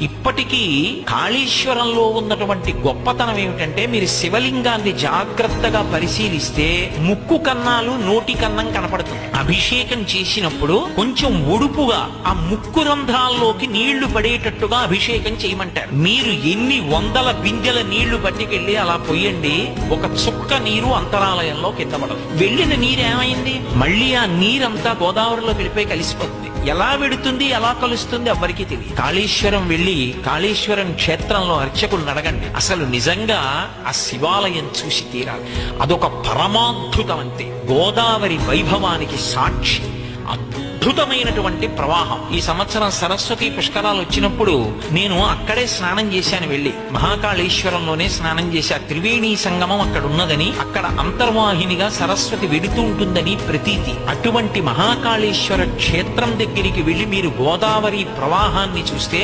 ఇప్పటికీ కాళేశ్వరంలో ఉన్నటువంటి గొప్పతనం ఏమిటంటే, మీరు శివలింగాన్ని జాగ్రత్తగా పరిశీలిస్తే ముక్కు కన్నాలు నోటి కన్నం కనపడుతుంది. అభిషేకం చేసినప్పుడు కొంచెం ఒడుపుగా ఆ ముక్కు రంధ్రాల్లోకి నీళ్లు పడేటట్టుగా అభిషేకం చేయమంటారు. మీరు ఎన్ని వందల బిందెల నీళ్లు పట్టుకెళ్ళి అలా పొయ్యండి, ఒక చుక్క నీరు అంతరాలయంలో కింద పడదు. వెళ్ళిన నీరు ఏమైంది? మళ్ళీ ఆ నీరంతా గోదావరిలో వెళ్ళిపోయి కలిసిపోతుంది. ఎలా వెడుతుంది, ఎలా కలుస్తుంది ఎవ్వరికీ తెలియదు. కాళేశ్వరం వెళ్ళి కాళేశ్వరం క్షేత్రంలో అర్చకులు అడగండి, అసలు నిజంగా ఆ శివాలయం చూసి తీరాలి. అదొక పరమాద్భుతం. అంతే, గోదావరి వైభవానికి సాక్షి. అద్భుతమైనటువంటి ప్రవాహం. ఈ సంవత్సరం సరస్వతి పుష్కరాలు వచ్చినప్పుడు నేను అక్కడే స్నానం చేశాను. వెళ్ళి మహాకాళేశ్వరంలోనే స్నానం చేశా. త్రివేణి సంగమం అక్కడ ఉన్నదని, అక్కడ అంతర్వాహినిగా సరస్వతి వెడుతూ ఉంటుందని ప్రతీతి. అటువంటి మహాకాళేశ్వర క్షేత్రం దగ్గరికి వెళ్ళి మీరు గోదావరి ప్రవాహాన్ని చూస్తే